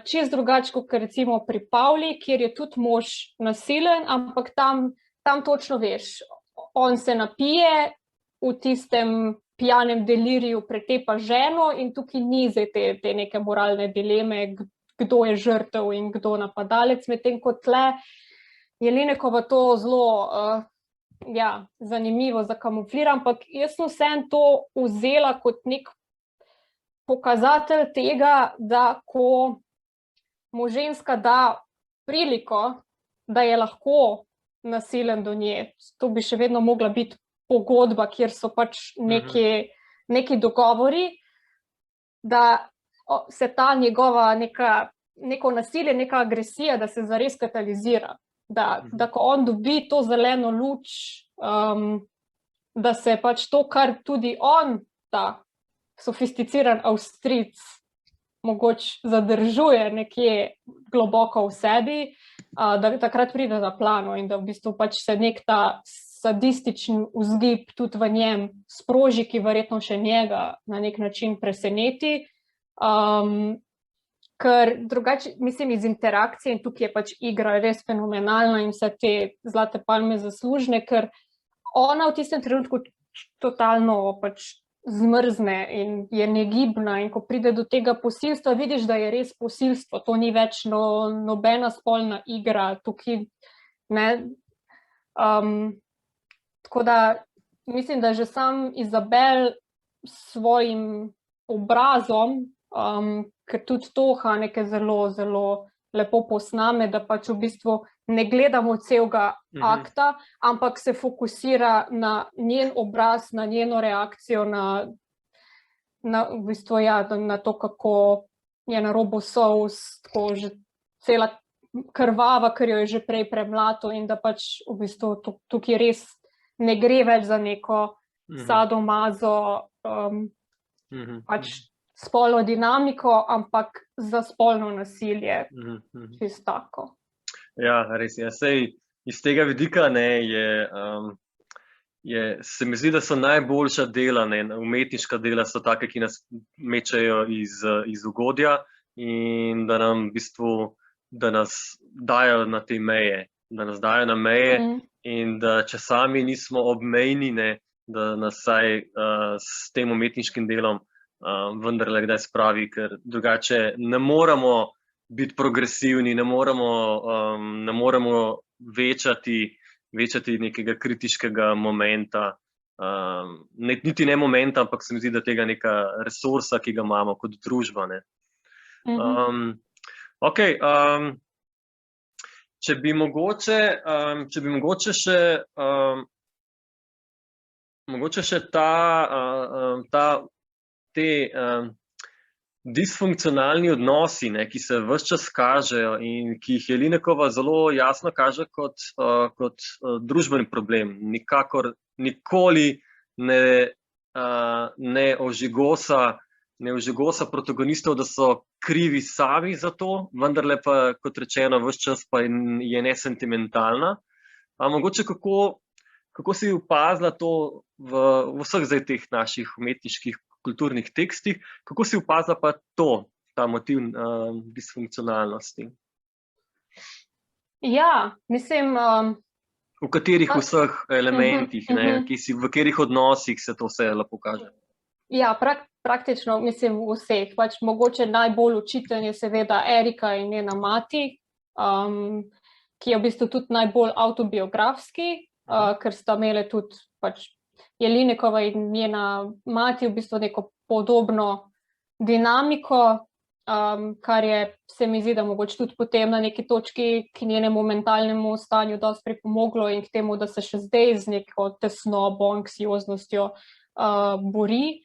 čist drugače, kot recimo pri Pavli, kjer je tudi mož nasilen, ampak tam točno veš, on se napije, v tistem pijanem deliriju pretepa ženo in tukaj ni zdaj te neke moralne dileme, kdo je žrtev in kdo napadalec, medtem ko tle Jelinekova to zelo zanimivo zakamuflira, ampak jaz sem vseeno to vzela kot nek pokazatelj tega, da ko mu ženska da priliko, da je lahko nasilen do nje. To bi še vedno mogla biti pogodba, kjer so pač neki dogovori, da se ta njegova neko nasilje, neka agresija, da se zares katalizira. Da ko on dobi to zeleno luč, da se pač to, kar tudi on, ta sofisticiran Avstrijec, mogoče zadržuje nekje globoko v sebi, da takrat pride na plano in da v bistvu pač se nek ta sadističen vzgib tudi v njem sproži, ki verjetno še njega na nek način preseneti. Ker drugače, mislim, iz interakcije, in tukaj je pač igra res fenomenalna in vse te zlate palme zaslužne, ker ona v tistem trenutku totalno pač zmrzne in je negibna, in ko pride do tega posilstva, vidiš, da je res posilstvo, to ni več nobena spolna igra tukaj, ne. Tako da mislim, da že sam Izabel s svojim obrazom, ker tudi to Haneke zelo, zelo lepo posname, da pač v bistvu ne gledamo celega akta, ampak se fokusira na njen obraz, na njeno reakcijo, v bistvu, ja, na to, kako je na robu solz, tako že cela krvava, ker jo je že prej premlato, in da pač v bistvu tukaj res ne gre več za neko sadomazo, pač spolno dinamiko, ampak za spolno nasilje, čisto tako. Ja, res je. Sej iz tega vidika se mi zdi, da so najboljša dela, umetniška dela so take, ki nas mečejo iz ugodja in da nam v bistvu, da nas dajo na te meje, da nas dajo na meje in da če sami nismo obmejni, da nas saj s tem umetniškim delom vendarle kdaj spravi, ker drugače ne moramo biti progresivni, ne moremo večati nekega kritiškega momenta, niti ne momenta, ampak se mi zdi, da tega neka resursa, ki ga imamo kot družba. Okay, če bi mogoče še te disfunkcionalni odnosi, ki se ves čas kažejo in ki jih Jelinekova zelo jasno kaže kot družbeni problem. Nikoli ne ožigosa protagonistov, da so krivi sami za to, vendarle pa, kot rečeno, ves čas pa je nesentimentalna. Mogoče kako si opazila to v vseh zdaj teh naših umetniških kulturnih tekstih, kako si opazila pa ta motiv disfunkcionalnosti? Ja, mislim... V katerih vseh elementih, v katerih odnosih se to vse lepo kaže? Ja, praktično, mislim, vseh. Pač mogoče najbolj očiten je seveda Erika in njena mati, ki je v bistvu tudi najbolj avtobiografski, ker sta imele tudi pač Jelinekova in njena mati v bistvu neko podobno dinamiko, kar je, se mi zdi, da mogoče tudi potem na neki točki k njenemu mentalnemu stanju dosti pripomoglo in k temu, da se še zdaj z neko tesnobo, anksioznostjo bori.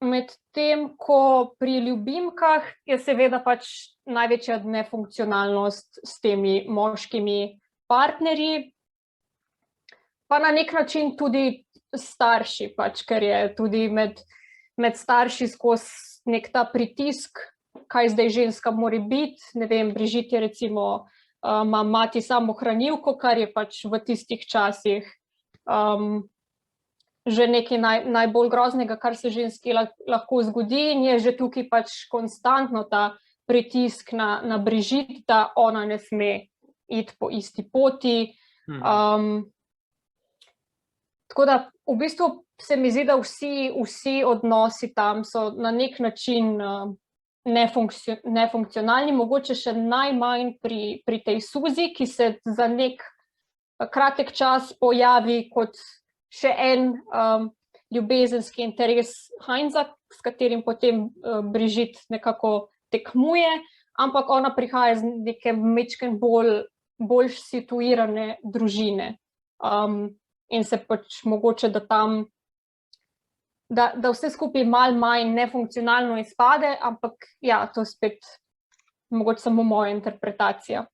Medtem ko pri ljubimkah je seveda pač največja nefunkcionalnost s temi moškimi partnerji, pa na nek način tudi starši, pač, ker je tudi med starši skozi nek ta pritisk, kaj zdaj ženska mora biti. Ne vem, Brigitte je recimo ima mati samohranilko, kar je pač v tistih časih že nekaj najbolj groznega, kar se ženski lahko zgodi, in je že tukaj pač konstantno ta pritisk na Brigitte, da ona ne sme iti po isti poti. Tako da v bistvu se mi zdi, da vsi odnosi tam so na nek način nefunkcionalni, mogoče še najmanj pri tej Suzi, ki se za nek kratek čas pojavi kot še en ljubezenski interes Heinza, s katerim potem Brigitte nekako tekmuje, ampak ona prihaja z nekim majčkeno bolj bolj situirane družine. In se pač mogoče, da tam, da vse skupaj malo manj nefunkcionalno izpade, ampak ja, to spet mogoče samo moja interpretacija.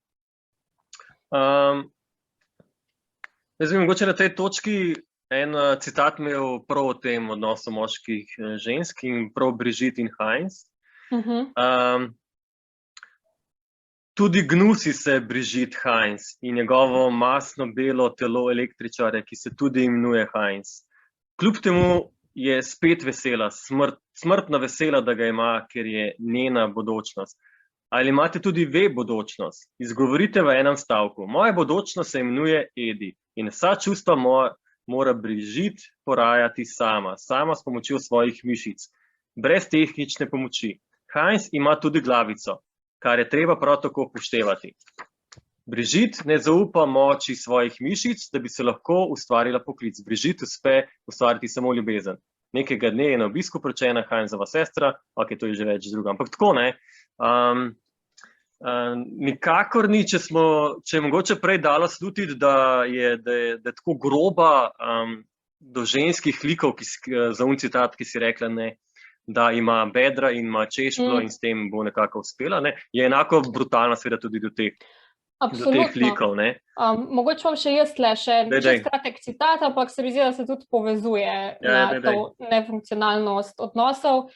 Jaz bi mogoče na tej točki en citat imel prav o tem odnosu moških žensk in prav Brigitte in Heinz. Tudi gnusi se Brigitte Heinz in njegovo masno belo telo električarja, ki se tudi imenuje Heinz. Kljub temu je spet vesela, smrtno vesela, da ga ima, ker je njena bodočnost. Ali imate tudi ve bodočnost? Izgovorite v enem stavku. Moja bodočnost se imenuje Edi in vsa čustva mora Brigitte porajati sama s pomočjo svojih mišic, brez tehnične pomoči. Heinz ima tudi glavico, kar je treba prav tako upoštevati. Brigitte ne zaupa moči svojih mišic, da bi se lahko ustvarila poklic. Brigitte uspe ustvariti samo ljubezen. Nekega dne je na obisku poročena Heinzova sestra, ok, to je že več druga, ampak tako ne. Nikakor ni, če je mogoče prej dalo slutiti, da je tako groba do ženskih likov, za un citat, ki si rekla, ne, da ima bedra in ima češplo in s tem bo nekako uspela, ne, je enako brutalna seveda tudi do teh likov. Ne. Mogoče vam še jaz še čist kratek citat, ampak se mi zdi, da se tudi povezuje na to nefunkcionalnost odnosov.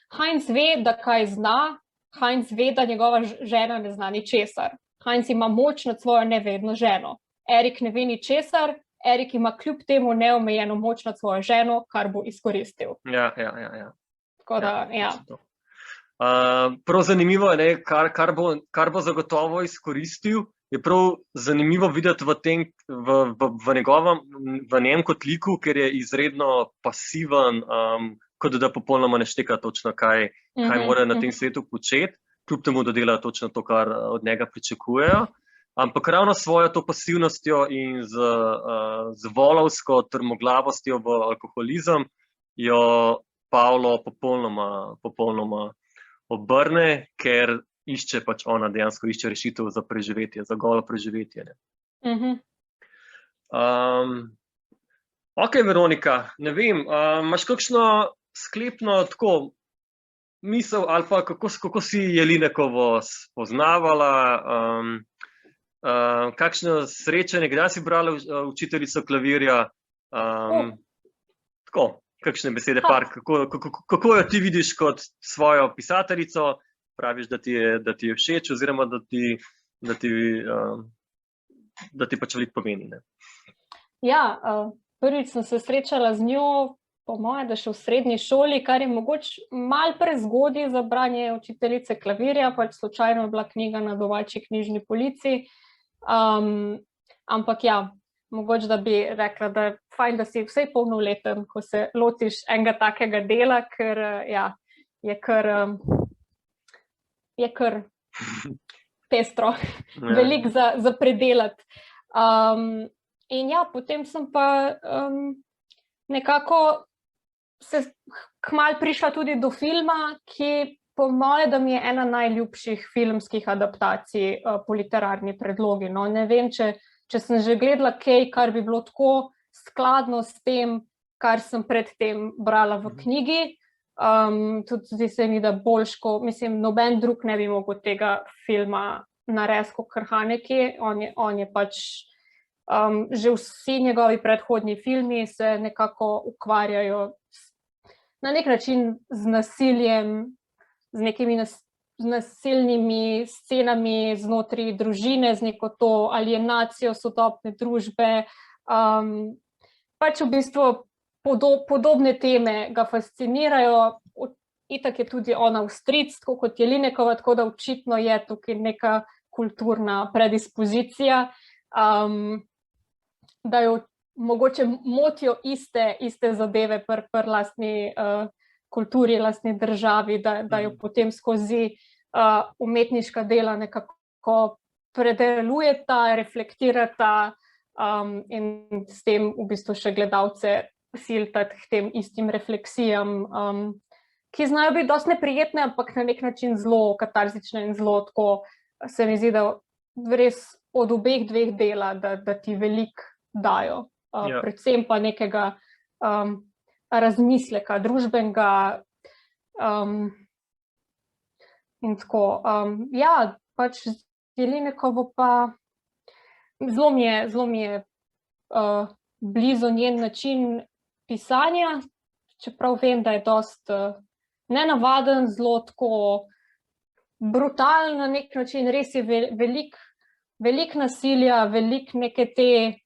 Heinz ve, da kaj zna, Heinz ve, da njegova žena ne zna ničesar. Heinz ima moč nad svojo nevedno ženo. Erik ne ve ničesar, Erik ima kljub temu neomejeno moč nad svojo ženo, kar bo izkoristil. Ja. Tako da, ja. Prav zanimivo je, kar bo zagotovo izkoristil, je prav zanimivo videti v njem kot liku, ker je izredno pasiven, kot da popolnoma ne šteka točno, kaj mora na tem svetu početi, kljub temu, da dela točno to, kar od njega pričakujejo. Ampak ravno svojo to pasivnostjo in z volovsko trmoglavostjo v alkoholizem jo Pavlo popolnoma obrne, ker ona dejansko išče rešitev za preživetje, za golo preživetje. Ok, Veronika, ne vem, imaš kakšno sklepno tako misel ali pa kako si Jelinekovo spoznavala, kakšno srečanje, kdaj si brala učiteljico klavirja, tako, kakšne besede par, kako jo ti vidiš kot svojo pisateljico, praviš, da ti je všeč oziroma da ti pač veliko pomeni, ne? Ja, prvič sem se srečala z njo, po moje, da še v srednji šoli, kar je mogoče malo prezgodaj za branje učiteljice klavirja, pač slučajno je bila knjiga na domači knjižni polici. Ampak ja, mogoče da bi rekla, da je fajn, da si vsej polnoleten, ko se lotiš enega takega dela, ker ja, je kar pestro, veliko za predelati. In ja, potem sem pa nekako se kmalu prišla tudi do filma, ki po moje, da mi je ena najljubših filmskih adaptacij po literarni predlogi. No, ne vem, če sem že gledala kaj, kar bi bilo tako skladno s tem, kar sem predtem brala v knjigi. Tudi zdi se mi, da boljško, mislim, noben drug ne bi mogel tega filma narediti kot Haneke. On je pač, že vsi njegovi predhodni filmi se nekako ukvarjajo na nek način z nasiljem, z nekimi nasilnimi scenami znotraj družine, z neko to alienacijo sodobne družbe. Pač v bistvu podobne teme ga fascinirajo. Itak je tudi ona Avstrijc, tako kot Jelinekova, tako da očitno je tukaj neka kulturna predispozicija, da jo mogoče motijo iste zadeve pri lastni kulturi, lastni državi, da jo potem skozi umetniška dela nekako predelujeta, reflektirata in s tem v bistvu še gledalce siltati k tem istim refleksijam, ki znajo biti dosti neprijetne, ampak na nek način zelo katarzične in zelo tako, se mi zdi, da res od obeh dveh dela, da ti veliko dajo. Ja. Predvsem pa nekega razmisleka, družbenega in tako. Ja, pač z Jelinekovo pa zelo mi je blizu njen način pisanja, čeprav vem, da je dost nenavaden, zelo tako brutalen na nek način, res je velik nasilja, velik neke te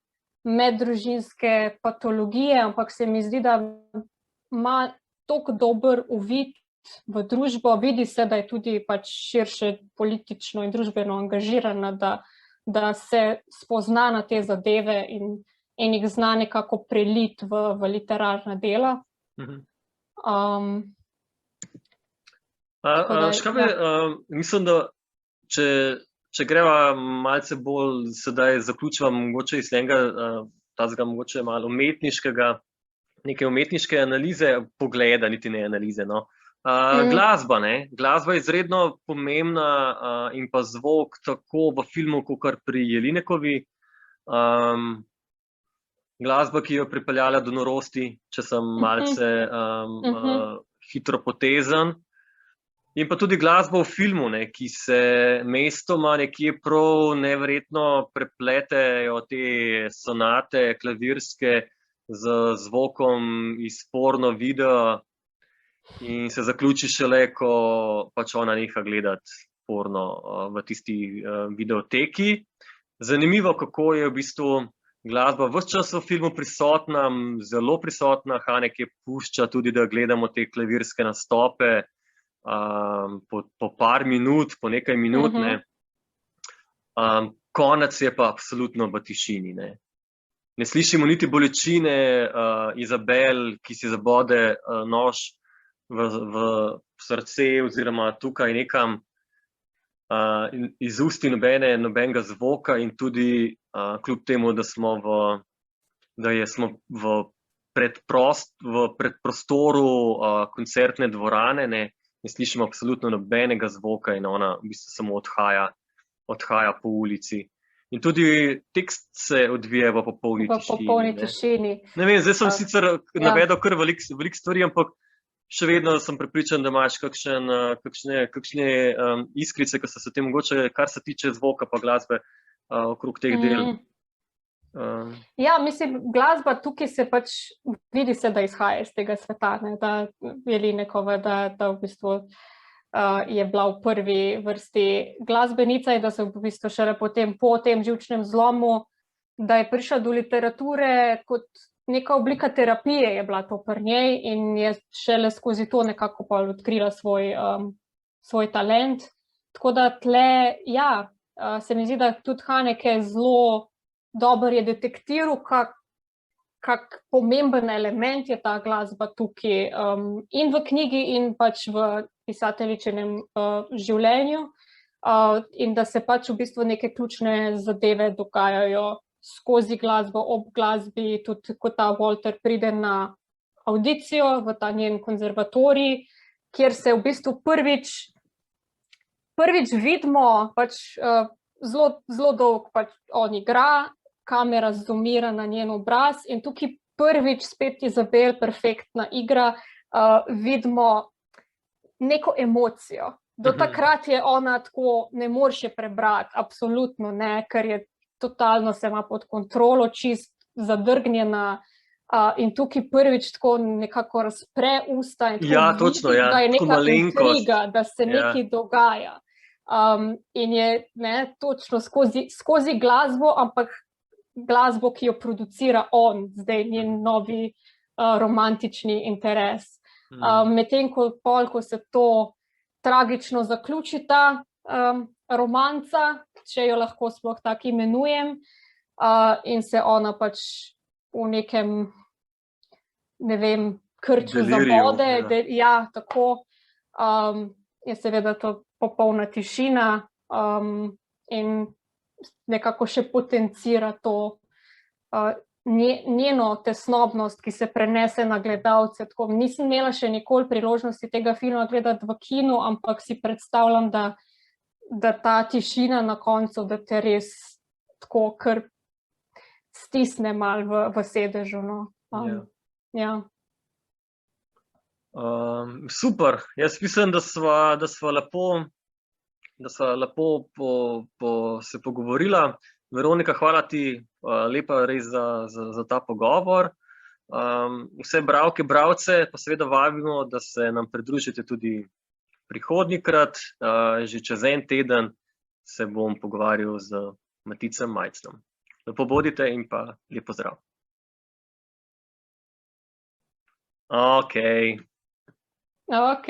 meddružinske patologije, ampak se mi zdi, da ima toliko dober uvid v družbo, vidi se, da je tudi pač širše politično in družbeno angažirana, da se spozna na te zadeve in jih zna nekako preliti v literarna dela. Mislim, da če greva malce bolj sedaj zaključiva mogoče iz enega tazga mogoče malo umetniškega, neke umetniške analize, pogleda, niti ne analize, no. Glasba, ne? Glasba je izredno pomembna in pa zvok tako v filmu, kakor pri Jelinekovi. Glasba, ki jo pripeljala do norosti, če sem malce hitropotezen. In pa tudi glasba v filmu, ne, ki se mestoma nekje prav neverjetno prepletejo te sonate klavirske z zvokom iz porno videa in se zaključi šele, ko pač ona neha gledati porno v tisti videoteki. Zanimivo, kako je v bistvu glasba ves čas v filmu prisotna, zelo prisotna. Haneke je pušča tudi, da gledamo te klavirske nastope po par minut, po nekaj minut, ne. Konec je pa absolutno v tišini, ne. Ne slišimo niti bolečine Izabel, ki si zabode nož v srce oziroma tukaj nekam, iz usti nobenega zvoka in tudi kljub temu, da smo v predprostoru koncertne dvorane, ne slišimo absolutno nobenega zvoka in ona v bistvu samo odhaja po ulici. In tudi tekst se odvija v popolni tišini. Ne vem, zdaj sem sicer navedel kar veliko stvari, ampak še vedno sem prepričan, da imaš kakšne iskrice, ki so se te mogoče, kar se tiče zvoka pa glasbe okrog teh del. Ja, mislim, glasba tukaj se pač vidi se, da izhaja iz tega sveta, ne, da Jelinekova, da v bistvu je bila v prvi vrsti glasbenica in da se v bistvu šele po tem živčnem zlomu, da je prišla do literature kot neka oblika terapije je bila to pri njej in je šele skozi to nekako pa odkrila svoj talent. Tako da tle, ja, se mi zdi, da tudi Haneke zelo dobro je detektiral, kak pomemben element je ta glasba tukaj in v knjigi in pač v pisateljičinem življenju in da se pač v bistvu neke ključne zadeve dogajajo skozi glasbo, ob glasbi, tudi ko ta Walter pride na audicijo v ta njen konzervatorij, kjer se v bistvu prvič vidimo, pač zelo dolgo pač on igra, kamera zoomira na njen obraz in tukaj prvič spet Izabel, perfektna igra, vidimo neko emocijo. Do takrat je ona tako, ne moreš je prebrati, absolutno ne, ker je totalno se ima pod kontrolo, čist zadrgnjena in tukaj prvič tako nekako razpre usta in tako vidi, da je neka intriga, da se nekaj dogaja. In je točno skozi glasbo, ampak glasbo, ki jo producira on, zdaj njen novi romantični interes. Medtem ko se to tragično zaključi ta romanca, če jo lahko sploh tako imenujem, in se ona pač v nekem, ne vem, krču zabode, ja, tako, je seveda to popolna tišina in nekako še potencira to njeno tesnobnost, ki se prenese na gledalce. Tako, nisem imela še nikoli priložnosti tega filma gledati v kinu, ampak si predstavljam, da ta tišina na koncu, da te res tako kar stisne malo v sedežu. No. Ja. Super, jaz mislim, da sva lepo se pogovorila. Veronika, hvala ti lepa res za ta pogovor. Vse bralke, bralce pa seveda vabimo, da se nam pridružite tudi prihodnjikrat. Že čez en teden se bom pogovarjal z Maticem Majcnom. Lepo bodite in pa lep pozdrav. Ok. Ok.